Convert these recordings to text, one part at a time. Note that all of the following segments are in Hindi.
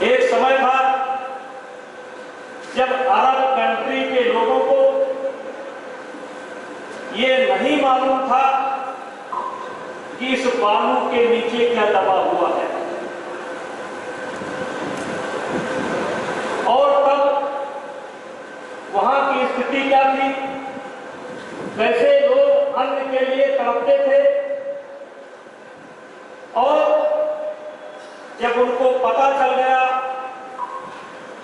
एक समय था जब अरब कंट्री के लोगों को ये नहीं मालूम था कि इस बालू के नीचे क्या दबा हुआ है, और तब वहां की स्थिति क्या थी, कैसे लोग अन्न के लिए तड़पते थे। और जब उनको पता चल गया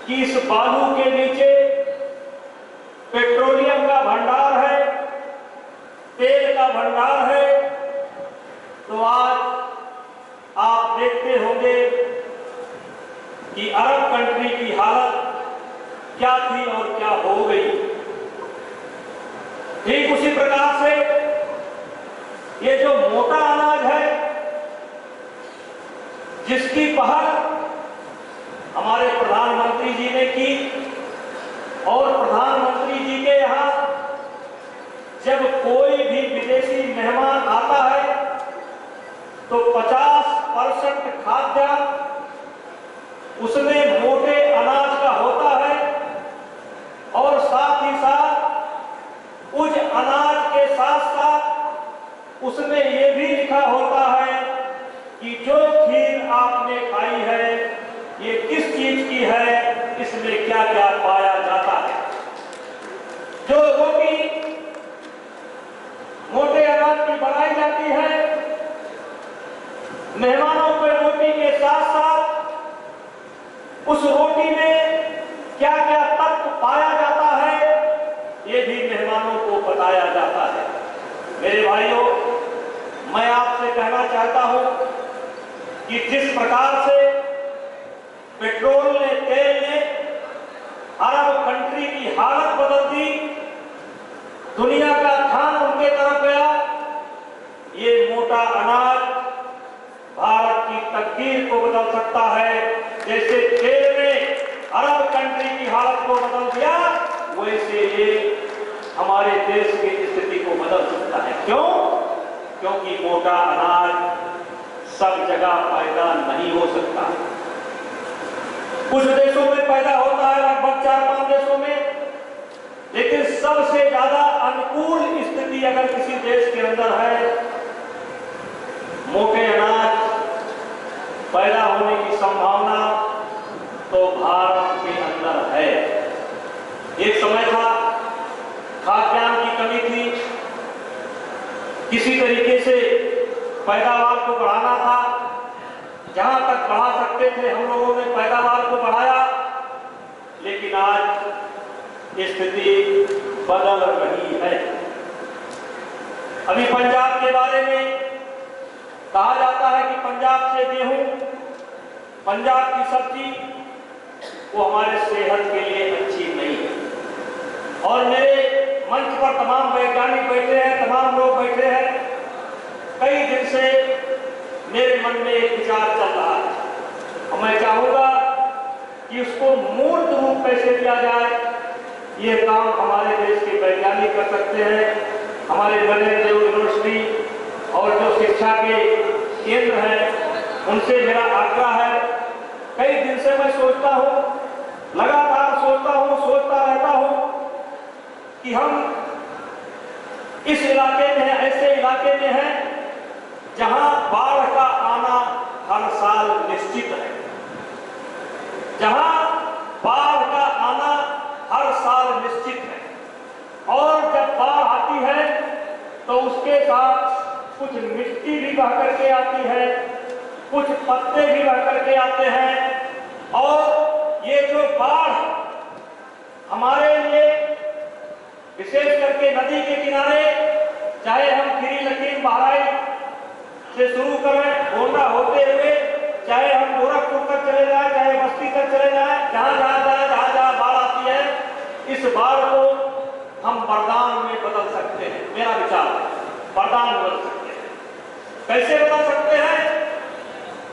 कि इस बालू के नीचे पेट्रोलियम का भंडार है, तेल का भंडार है, तो आज आप देखते होंगे कि अरब कंट्री की हालत क्या थी और क्या हो गई। ठीक उसी प्रकार से ये जो मोटा अनाज है, जिसकी पहल हमारे प्रधानमंत्री जी ने की, और प्रधानमंत्री जी के यहाँ जब कोई भी विदेशी मेहमान आता है तो 50% खाद्यान्न उसमें मोटे अनाज का होता है, और साथ ही साथ उस अनाज के साथ साथ उसमें यह भी लिखा होता है कि जो खीर आपने खाई है ये किस चीज की है, इसमें क्या क्या पाया जाता है। जो रोटी मोटे अनाज की बनाई जाती है, मेहमानों पर रोटी के साथ साथ उस रोटी में क्या क्या तत्व पाया जाता है, ये भी मेहमानों को बताया जाता है। मेरे भाइयों, मैं आपसे कहना चाहता हूं कि जिस प्रकार से पेट्रोल ने, तेल ने अरब कंट्री की हालत बदल दी, दुनिया का ध्यान उनके तरफ गया, ये मोटा अनाज भारत की तकदीर को बदल सकता है। जैसे तेल ने अरब कंट्री की हालत को बदल दिया, वैसे ये हमारे देश की स्थिति को बदल सकता है। क्यों? क्योंकि मोटा अनाज सब जगह पैदा नहीं हो सकता। कुछ देशों में पैदा होता है, लगभग 4-5 देशों में, लेकिन सबसे ज्यादा अनुकूल स्थिति अगर किसी देश के अंदर है, मोटे अनाज पैदा होने की संभावना तो भारत के अंदर है। एक समय था खाद्यान्न की कमी थी, किसी तरीके से पैदावार को बढ़ाना था, जहां तक बढ़ा सकते थे हम लोगों ने पैदावार को बढ़ाया, लेकिन आज स्थिति बदल रही है। अभी पंजाब के बारे में कहा जाता है कि पंजाब से गेहूं, पंजाब की सब्जी वो हमारे सेहत के लिए अच्छी नहीं है। और मेरे मंच पर तमाम वैज्ञानिक बैठे हैं, तमाम लोग बैठे हैं, कई दिन से मेरे मन में एक विचार चल रहा है, और मैं चाहूंगा कि उसको मूर्त रूप कैसे दिया जाए। ये काम हमारे देश के वैज्ञानिक कर सकते हैं, हमारे नरेंद्र देव यूनिवर्सिटी और जो शिक्षा के केंद्र हैं, उनसे मेरा आग्रह है। कई दिन से मैं सोचता हूँ, लगातार सोचता रहता हूँ कि हम इस इलाके में हैं, ऐसे इलाके में हैं जहां बाढ़ का आना हर साल निश्चित है, जहां बाढ़ का आना हर साल निश्चित है, और जब बाढ़ आती है तो उसके साथ कुछ मिट्टी भी बह करके आती है, कुछ पत्ते भी बह करके आते हैं। और ये जो बाढ़ हमारे लिए विशेष करके नदी के किनारे, चाहे हम खीरी लकीम बहराइच से शुरू करें, गोंडा होते हुए, चाहे हम गोरखपुर तक चले जाएं, चाहे बस्ती तक चले जाएं, जहां जहां बाढ़ आती है, इस बाढ़ को हम वरदान में बदल सकते हैं। मेरा विचार है, वरदान में बदल सकते हैं। कैसे बदल सकते हैं?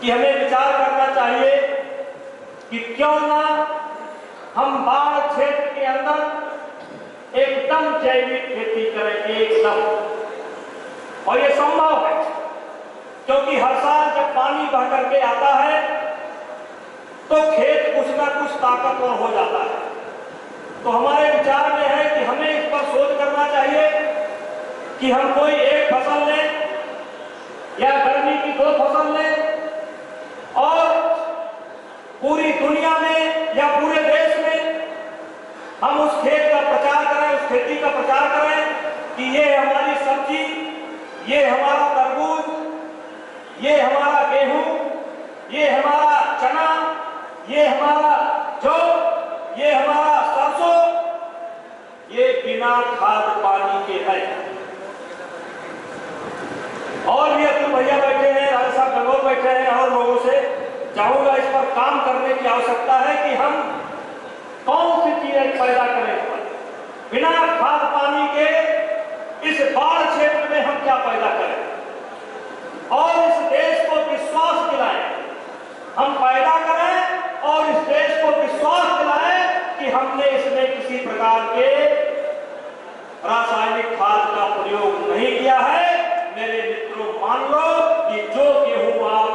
कि हमें विचार करना चाहिए कि क्यों ना हम बाढ़ क्षेत्र के अंदर एकदम जैविक खेती करें, एकदम। और ये संभव है, क्योंकि हर साल जब पानी बह करके आता है तो खेत ना कुछ ताकतवर हो जाता है। तो हमारे विचार में है कि हमें इस पर सोच करना चाहिए कि हम कोई एक फसल लें या गर्मी की 2 फसल लें और पूरी दुनिया में या पूरे देश में हम उस खेत का प्रचार करें, उस खेती का प्रचार करें कि ये हमारी सब्जी, ये हमारा तरबूज, ये हमारा गेहूं, ये हमारा चना, ये हमारा जौ, ये हमारा सरसों, ये बिना खाद पानी के है। और भी अब्दुल भैया बैठे हैं, राजा साहब गंगोर बैठे हैं, और लोगों से चाहूंगा इस पर काम करने की आवश्यकता है कि हम कौन सी चीजें पैदा करें इस पर। बिना खाद पानी के इस बाढ़ क्षेत्र में हम क्या पैदा करें और इस देश को विश्वास दिलाएं, हम पैदा करें और इस देश को विश्वास दिलाएं कि हमने इसमें किसी प्रकार के रासायनिक खाद का प्रयोग नहीं किया है। मेरे मित्रों, मान लो कि जो गेहूं आप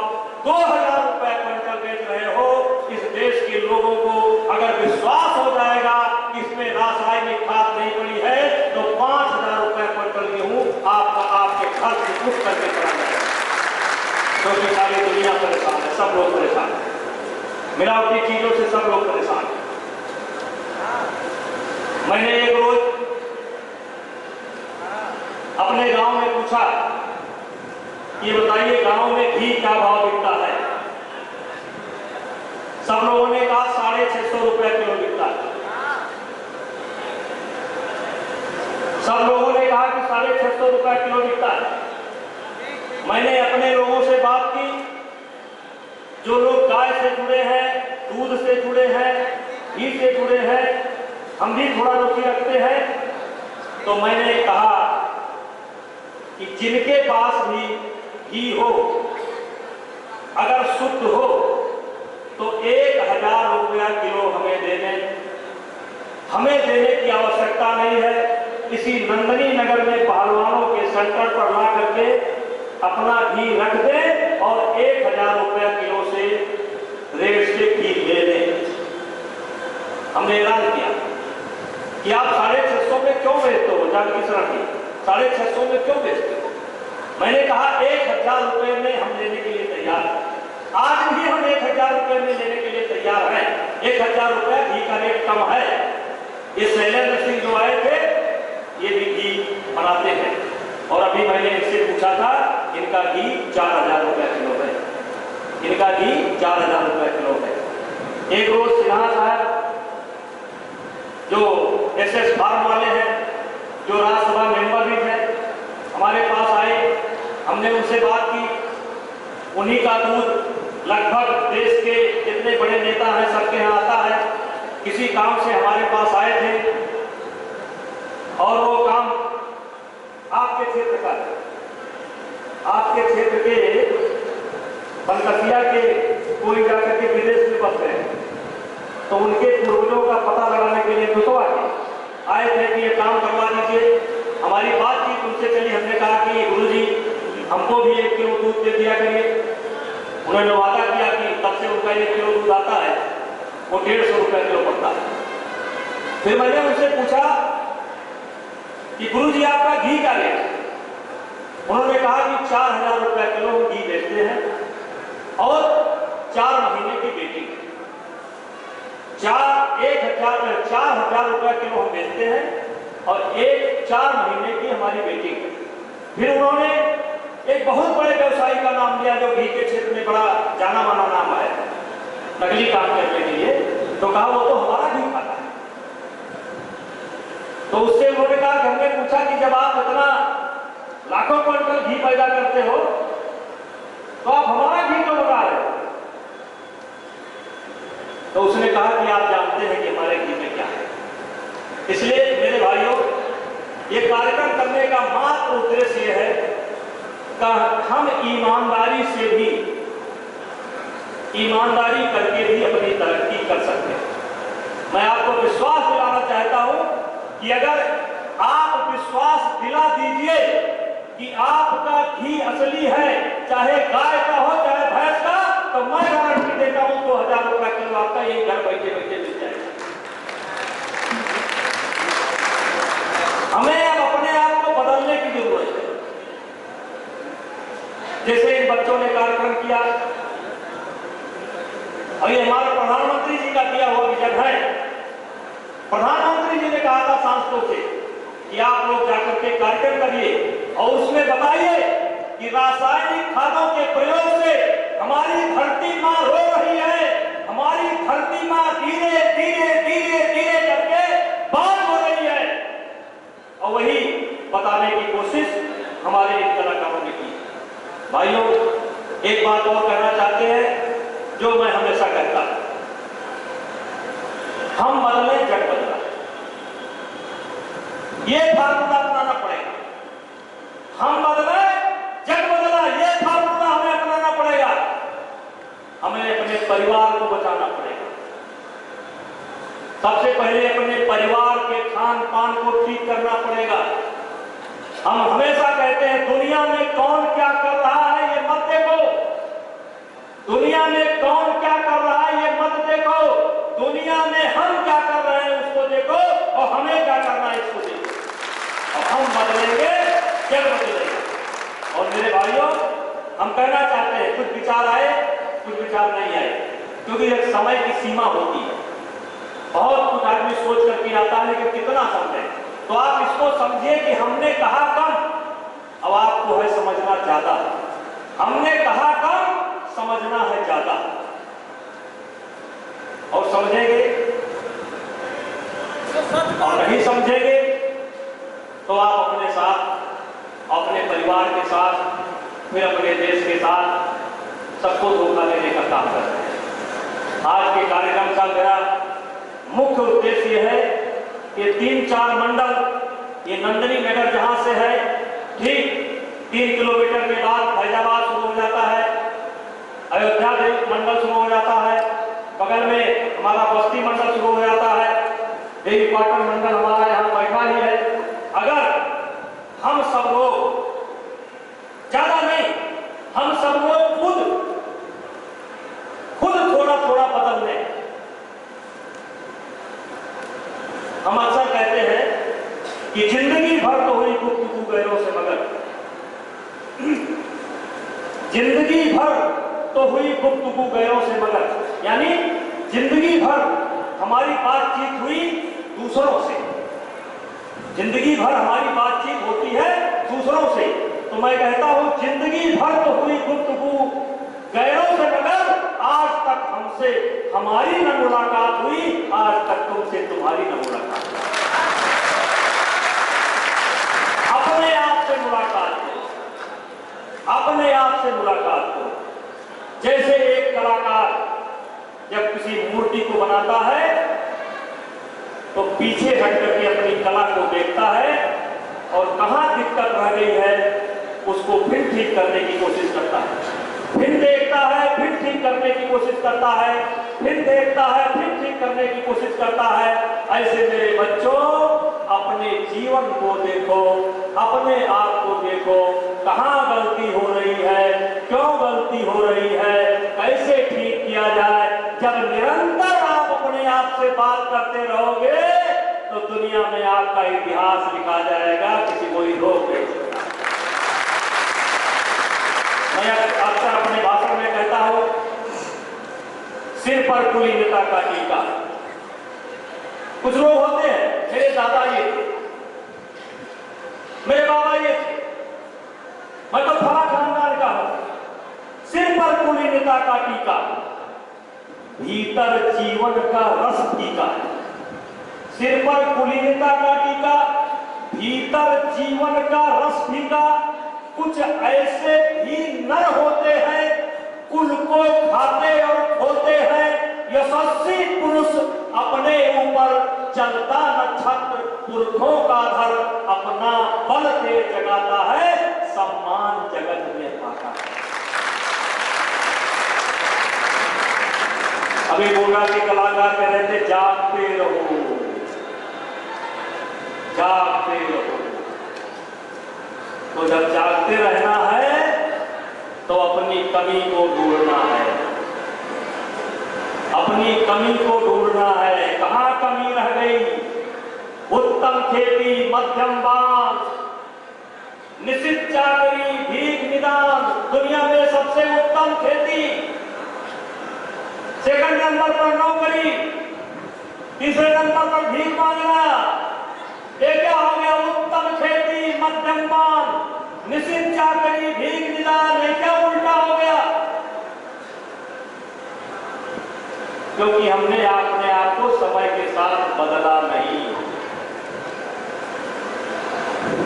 2000 रुपए क्विंटल बेच रहे हो, इस देश के लोगों को अगर विश्वास हो जाएगा कि इसमें रासायनिक खाद नहीं पड़ी है, तो 5000 रुपए क्विंटल गेहूं आपके घर से मुक्त करके पड़ा जाएगा। क्योंकि सारी दुनिया परेशान है, सब लोग परेशान है, मिलावटी चीजों से सब लोग परेशान है। मैंने एक रोज अपने गांव में पूछा, ये बताइए गांव में घी क्या भाव बिकता है? सब लोगों ने कहा 650 रुपए किलो बिकता है। सब लोगों ने कहा कि 650 रुपए किलो बिकता है। मैंने अपने लोगों से बात की, जो लोग गाय से जुड़े हैं, दूध से जुड़े हैं, घी से जुड़े हैं, हम भी थोड़ा रुचि रखते हैं। तो मैंने कहा कि जिनके पास भी घी हो, अगर शुद्ध हो, तो 1000 रुपया किलो हमें दे दें। हमें देने की आवश्यकता नहीं है। इसी नंदनी नगर में पहलवानों के सेंटर पर ला करके अपना घी रख दें और 1000 रुपया किलो से रेट से घी ले लें। हमने ऐलान किया कि आप 650 में क्यों बेचते हो? जानकी सराठी 650 में क्यों बेचते हो? मैंने कहा 1000 रुपए में हम लेने के लिए तैयार हैं। आज भी हम 1000 रुपए में लेने के लिए तैयार हैं। 1000 रुपया घी का रेट कम है। ये शैलेंद्र सिंह जो आए थे, ये भी घी बनाते हैं, और अभी मैंने इनसे पूछा था, इनका घी 4000 रुपया किलो है। इनका घी 4000 रुपया किलो है। एक रोज सिन्हा साहब जो SS फार्म वाले हैं, जो राज्यसभा मेंबर भी थे, हमारे पास आए। हमने उनसे बात की। उन्हीं का दूध लगभग देश के जितने बड़े नेता हैं सबके यहाँ आता है। किसी काम से हमारे पास आए थे और वो काम आपके क्षेत्र का, आपके क्षेत्र के बनकसिया के कोई जाकर के विदेश में बस गए, तो उनके पूर्वजों का पता लगाने के लिए दुतवा के आए थे कि ये काम करवा दीजिए। हमारी बातचीत उनसे चली। हमने कहा कि गुरुजी हमको भी 1 किलो दूध दे दिया करिए। उन्होंने वादा किया कि तब से उनका 1 किलो दूध आता है, वो 150 रुपए किलो पड़ता है। फिर मैंने उनसे पूछा कि गुरुजी आपका घी का रेट? उन्होंने कहा कि 4000 रुपए किलो हम घी बेचते हैं और 4 महीने की बेटिंग, 4000 रुपया किलो हम बेचते हैं और 4 महीने की हमारी बेटिंग है। फिर उन्होंने एक बहुत बड़े व्यवसायी का नाम लिया जो घी के क्षेत्र में बड़ा जाना माना नाम है, नकली काम करने के लिए। तो कहा वो तो हमारा घी खाता है। तो उससे उन्होंने कहा, हमने पूछा कि जब आप इतना लाखों क्विंटल घी पैदा करते हो तो आप हमारा घी क्यों लगा रहे हो? तो उसने कहा कि आप जानते हैं कि हमारे घी में क्या है। इसलिए मेरे भाइयों, ये कार्यक्रम करने का मात्र उद्देश्य यह है कि हम ईमानदारी से भी, ईमानदारी करके भी अपनी तरक्की कर सकते हैं। मैं आपको विश्वास दिलाना चाहता हूं कि अगर आप विश्वास दिला दीजिए कि आपका घी असली है, चाहे गाय का हो चाहे भैंस का, तो मैं गारंटी देता हूं 2000 रुपया किलो आपका यही घर बैठे बैठे मिल जाएगा। हमें अब अपने आप को बदलने की जरूरत है। जैसे इन बच्चों ने कार्यक्रम किया और ये हमारे प्रधानमंत्री जी का दिया हुआ विजन है। प्रधानमंत्री जी ने कहा था सांसदों से कि आप लोग जाकर के कार्यक्रम करिए और उसमें बताइए कि रासायनिक खादों के प्रयोग से हमारी धरती मां रो रही है, हमारी धरती मां धीरे धीरे धीरे धीरे करके बात हो रही है। और वही बताने की कोशिश हमारे इन कलाकारों ने की। भाइयों, एक बात और कहना चाहते हैं जो मैं हमेशा कहता हूं, हम बदले जग बदला, ये फार्मूला अपनाना पड़ेगा। हम बदले जग बदला, ये फार्मूला हमें अपनाना पड़ेगा। हमें अपने परिवार को बचाना पड़ेगा। सबसे पहले अपने परिवार के खान पान को ठीक करना पड़ेगा। हम हमेशा कहते हैं दुनिया में कौन क्या कर रहा है ये मत देखो, दुनिया में कौन क्या कर रहा है ये मत देखो, दुनिया में हम क्या कर रहे हैं उसको देखो और हमें क्या करना है इसको देखो। और हम बदलेंगे, जग बदलेंगे। और मेरे भाइयों, हम कहना चाहते हैं कुछ विचार आए, कुछ विचार नहीं आए, क्योंकि एक समय की सीमा होती है। बहुत कुछ आदमी सोच करके आता है लेकिन कितना समझे। तो आप इसको समझिए कि हमने कहा कम, अब आपको है समझना ज्यादा। हमने कहा कम, समझना है ज्यादा। और समझेंगे और नहीं समझेंगे तो आप अपने साथ, अपने परिवार के साथ, फिर अपने देश के साथ सबको धोखा देने का काम कर रहे हैं। आज के कार्यक्रम का मेरा मुख्य उद्देश्य यह है कि 3-4 मंडल, ये नंदनी नगर जहां से है ठीक 3 किलोमीटर के बाद फैजाबाद शुरू हो जाता है, अयोध्या मंडल शुरू हो जाता है, बगल में हमारा बस्ती मंडल शुरू हो जाता है, देवी पाटन मंडल हमारा यहाँ बैठा ही है। अगर हम सब लोग, ज्यादा नहीं, हम सब लोग खुद थोड़ा थोड़ा बदल लें। हम अक्सर कहते हैं कि जिंदगी भर तो हुई गुफ्तगू गैरों से मगर, जिंदगी भर तो हुई गुफ्तगू गैरों से मगर, यानी जिंदगी भर हमारी बातचीत हुई दूसरों से, जिंदगी भर हमारी बातचीत होती है दूसरों से। तो मैं कहता हूं जिंदगी भर तो हुई गुफ्तगू गैरों से मगर, आज तक हमसे हमारी न मुलाकात हुई, आज तक तुमसे तुम्हारी न मुलाकात हुई। अपने आप से मुलाकात करो, अपने आप से मुलाकात करो। जैसे एक कलाकार जब किसी मूर्ति को बनाता है तो पीछे हट करके अपनी कला को देखता है और कहां दिक्कत रह गई है उसको फिर ठीक करने की कोशिश करता है, फिर देखता है, फिर ठीक करने की कोशिश करता है, फिर देखता है, फिर ठीक करने की कोशिश करता है। ऐसे मेरे बच्चों, अपने जीवन को देखो, अपने आप को देखो, कहां गलती हो रही है, क्यों गलती हो रही है, कैसे ठीक किया जाए। जब निरंतर आप अपने आप से बात करते रहोगे तो दुनिया में आपका इतिहास लिखा जाएगा, किसी को ही रोक नहीं सकता। मैं अक्सर अपने भाषण में कहता हूं, सिर पर कुलीनता का टीका। कुछ लोग होते हैं, मेरे दादा ये थे, मेरे बाबा ये थे, मैं तो फला खानदान का हूं, सिर पर कुलीनता का टीका, भीतर जीवन का रस फीका है। सिर पर कुलीनता का टीका, भीतर जीवन का रस फीका। कुछ ऐसे भी नर होते हैं, कुल को खाते और खोते हैं। यशस्वी पुरुष अपने ऊपर चलता नक्षत्र, पुरखों का धर अपना बल से जगाता है, सम्मान जगत में पाता है। अभी गोगा के कलाकार कह रहे थे, जागते रहो, जागते रहो। तो जब जागते रहना है तो अपनी कमी को ढूंढना है, अपनी कमी को ढूंढना है। कहाँ कमी रह गई? उत्तम खेती, मध्यम बांस, निश्चित चाकरी, भीख निदान, दुनिया में सबसे उत्तम खेती, सेकंड नंबर पर नौकरी, तीसरे नंबर पर भीख मांगना। ये क्या हो गया? उत्तम खेती, मध्यम बांस, निश्चित चाकरी, भीख निदान। ये क्या उल्टा हो गया? क्योंकि हमने अपने आप को समय के साथ बदला नहीं।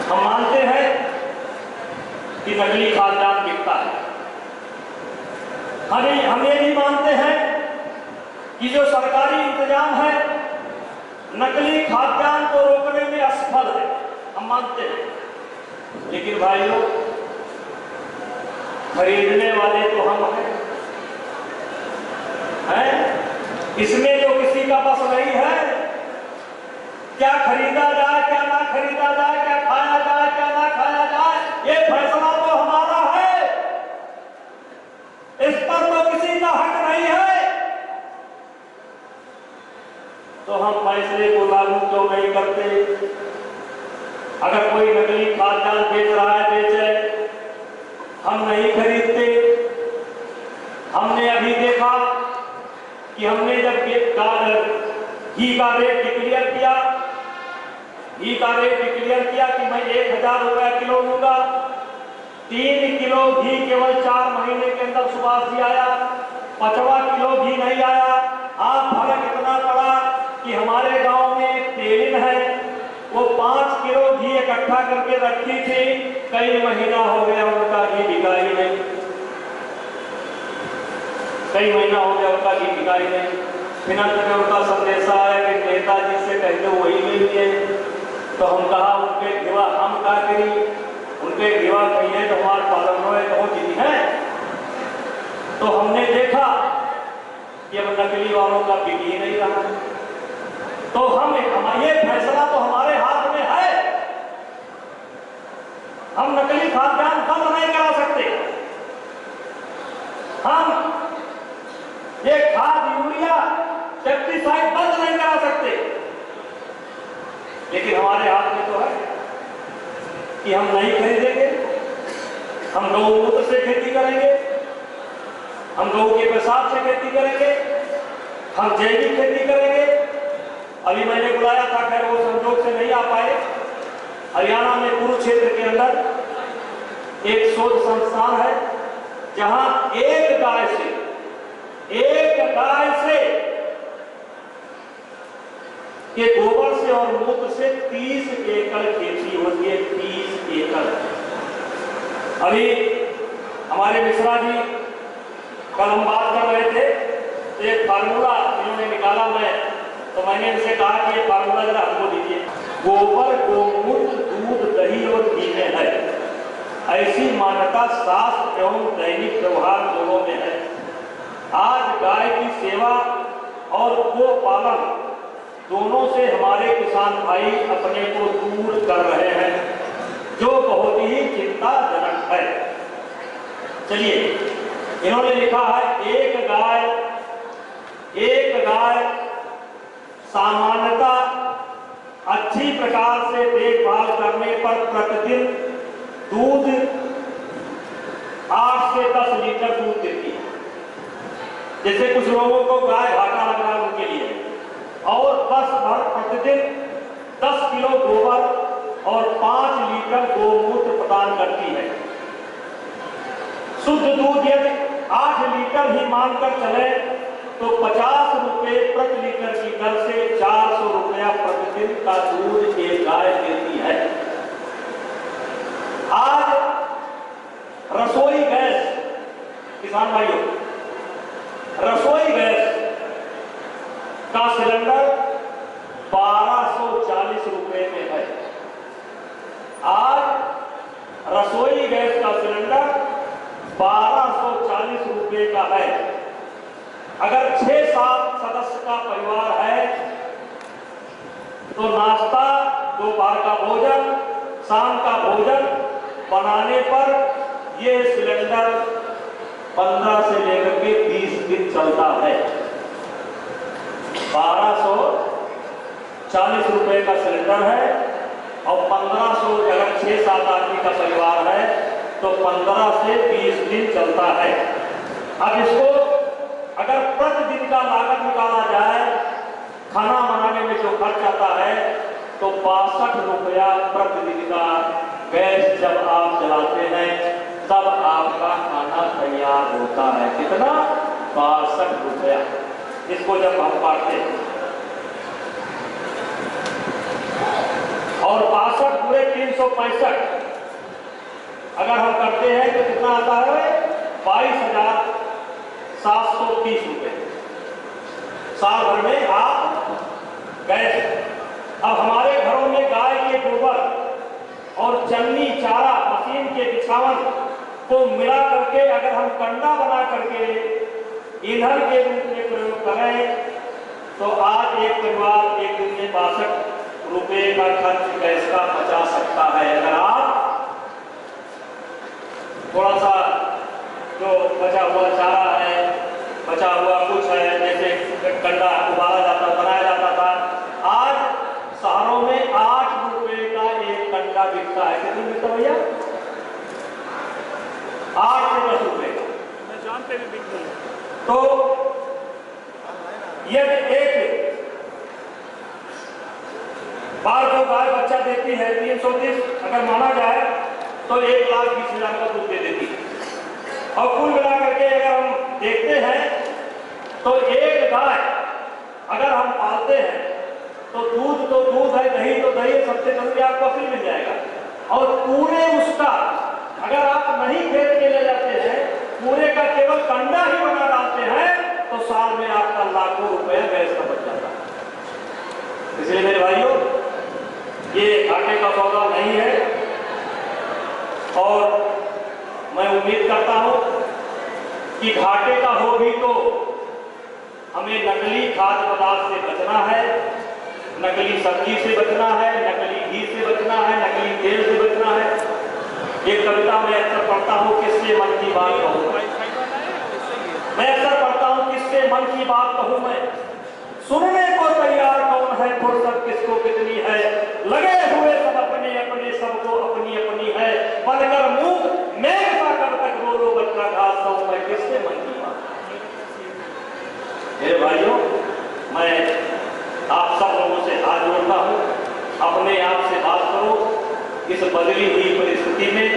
हम मानते हैं कि नकली खाद्यान्न बिकता है। हम ये भी मानते हैं कि जो सरकारी इंतजाम है नकली खाद्यान्न को रोकने में असफल है। हम मानते हैं, लेकिन भाइयों खरीदने वाले तो हम हैं। इसमें जो किसी का बस नहीं है, क्या खरीदा जाए, क्या ना खरीदा जाए, क्या खाया जाए, क्या ना खाया जाए, ये फैसला तो हमारा है। इस पर तो किसी का हक नहीं है। तो हम फैसले को लागू क्यों नहीं करते? अगर कोई नकली खाद्यान्न बेच रहा है, बेचे, हम नहीं खरीदते। हमने अभी देखा कि हमने जब घी का रेट डिक्लेयर किया, कि मैं 1000 रुपया किलो लूंगा, 3 किलो घी केवल 4 महीने के अंदर सुभाष जी आया, 5वां किलो घी नहीं आया। आज फर्क इतना पड़ा कि हमारे गांव में एक तेलिन है, वो 5 किलो घी इकट्ठा करके रखी थी, कई महीना हो गया उनका घी बिका ही नहीं। कई महीना हो गया उनका घी बिका ही नहीं। फिर अंत में उनका संदेशा आया कि नेताजी से कहते वही नहीं है। तो हम कहा उनके घिवा हम क्या करी, उनके घिवा कहिए तो हमारे पालन में पहुंच ही है। तो हमने देखा कि अब नकली वालों का बिक ही नहीं रहा। तो ये फैसला तो हमारे हाथ में है। हम नकली खाद्यान्न बंद नहीं करा सकते। हम ये खाद, यूरिया, पेस्टिसाइड बंद नहीं करा सकते, लेकिन हमारे हाथ में तो है कि हम नहीं खरीदेंगे। हम गौमूत्र से खेती करेंगे, हम गऊ के पेशाब से खेती करेंगे, हम जैविक खेती करेंगे। अभी मैंने बुलाया था, खैर वो संजोग से नहीं आ पाए। हरियाणा में कुरुक्षेत्र के अंदर एक शोध संस्थान है जहां एक गाय से के गोबर से और मूत्र से 30 एकड़ खेती होती है। 30 एकड़। अभी हमारे मिश्रा जी कल हम बात कर रहे थे, तो एक फार्मूला इन्होंने निकाला, तो मैंने इनसे कहा कि ये फार्मूला जरा हमको दीजिए। गोबर, गोमूत्र, दूध, दही और घी में है, ऐसी मान्यता शास्त्र एवं दैनिक व्यवहार दोनों में है। आज गाय की सेवा और गो पालन दोनों से हमारे किसान भाई अपने को दूर कर रहे हैं, जो बहुत ही चिंताजनक है। चलिए, इन्होंने लिखा है एक गाय सामान्यतः अच्छी प्रकार से देखभाल करने पर प्रतिदिन दूध 8 से 10 लीटर दूध देती है। जैसे कुछ लोगों को गाय घाटा लग रहा है उनके लिए, और बस भर प्रतिदिन 10 किलो गोबर और 5 लीटर गोमूत्र प्रदान करती है। शुद्ध दूध यदि 8 लीटर ही मानकर चले तो 50 रुपए प्रति लीटर की दर से 400 रुपया प्रतिदिन का दूध एक गाय देती है। आज रसोई गैस, किसान भाइयों, रसोई गैस का सिलेंडर 1240 रुपए में है। आज रसोई गैस का सिलेंडर 1240 रुपए का है। अगर 6-7 सदस्य का परिवार है तो नाश्ता, दोपहर का भोजन, शाम का भोजन बनाने पर यह सिलेंडर 15 से लेकर के 20 दिन चलता है। 1240 रुपए का सिलेंडर है और 1500, अगर 6-7 आदमी का परिवार है तो 15 से 20 दिन चलता है। अब इसको अगर प्रतिदिन का लागत निकाला जाए, खाना बनाने में जो खर्च आता है तो 62 रुपया प्रतिदिन का गैस जब आप जलाते हैं तब आपका खाना तैयार होता है। कितना? 62 रुपया। इसको जब हम काटते हैं और 62 पूरे 365 अगर हम करते हैं तो कितना आता है? 22,730 रुपए साल भर में आप गैस। अब हमारे घरों में गाय के गोबर और चन्नी, चारा, मशीन के बिछावन को मिला करके अगर हम कंडा बना करके ईंधन के रूप में प्रयोग करें तो आज एक परिवार एक दिन में 62 रुपए का खर्च गैस का बचा सकता है। अगर आप थोड़ा सा जो बचा हुआ चारा है, बचा हुआ कुछ है, जैसे कंडा उबाला जाता, बनाया जाता था, आज शहरों में 8 रुपए का एक कंडा बिकता है। कितनी बिकता भैया? 8 से 10 रुपए का। मैं जान पे भी बिकती है। तो ये एक बार जो गाय बच्चा देती है 330 अगर माना जाए तो 1,20,000 का दूध दे देती है। और कुल मिला करके अगर हम देखते हैं तो एक गाय अगर हम पालते हैं तो दूध है, दही तो दही, सबसे जल्दी आपको फ्री मिल जाएगा। और पूरे उसका अगर आप नहीं खरीद के ले जाते हैं, पूरे का केवल कंडा ही बना डालते हैं तो साल में आपका लाखों रुपया गैस का बच जाता है। इसलिए मेरे भाइयों, ये घाटे का सौदा नहीं है और मैं उम्मीद करता हूं कि घाटे का हो भी तो हमें नकली खाद्य पदार्थ से बचना है, नकली सब्जी से बचना है, नकली घी से बचना है, नकली तेल से बचना है। एक कविता मैं अक्सर पढ़ता हूँ, किससे मन की बात कहूँ मैं अक्सर पढ़ता हूँ, किससे मन की बात कहूँ मैं, सुनने को तैयार कौन है, फुर्सत किसको कितनी है, लगे हुए सब अपने अपने, सबको अपनी अपनी है, बनकर मूंग मेघ सा कब तक रो रो बच्चा घास कहूँ मैं, किससे मन की बात। मेरे भाइयों, मैं आप सब लोगों से हाथ जोड़ता हूँ, अपने आप से बात करो। इस बदली हुई परिस्थिति में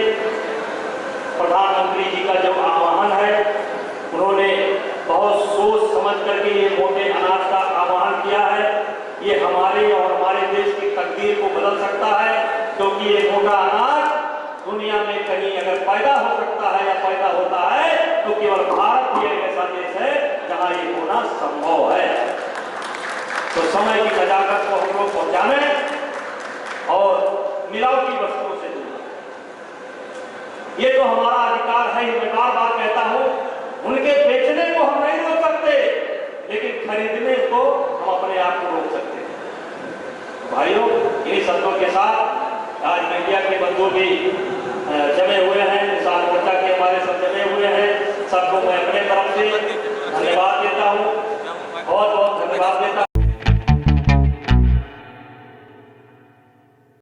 प्रधानमंत्री जी का जो आह्वान है, उन्होंने बहुत सोच समझ करके ये मोटे अनाज का आह्वान किया है। ये हमारे और हमारे देश की तकदीर को बदल सकता है, क्योंकि ये मोटा अनाज दुनिया में कहीं अगर पैदा हो सकता है या पैदा होता है तो केवल भारत ही एक ऐसा देश है जहां ये होना संभव है। तो समय की सजाकत को हम लोग पहुंचाने और मिलावटी वस्तुओं से दूर, ये तो हमारा अधिकार है। मैं बार बार कहता हूं, उनके बेचने को हम नहीं रोक सकते, लेकिन खरीदने को हम अपने आप को रोक सकते हैं। भाइयों, इन्हीं शब्दों के साथ आज मीडिया के बंधु भी जमे हुए हैं, किसान मोर्चा के हमारे सब जमे हुए हैं, सबको मैं अपने तरफ से धन्यवाद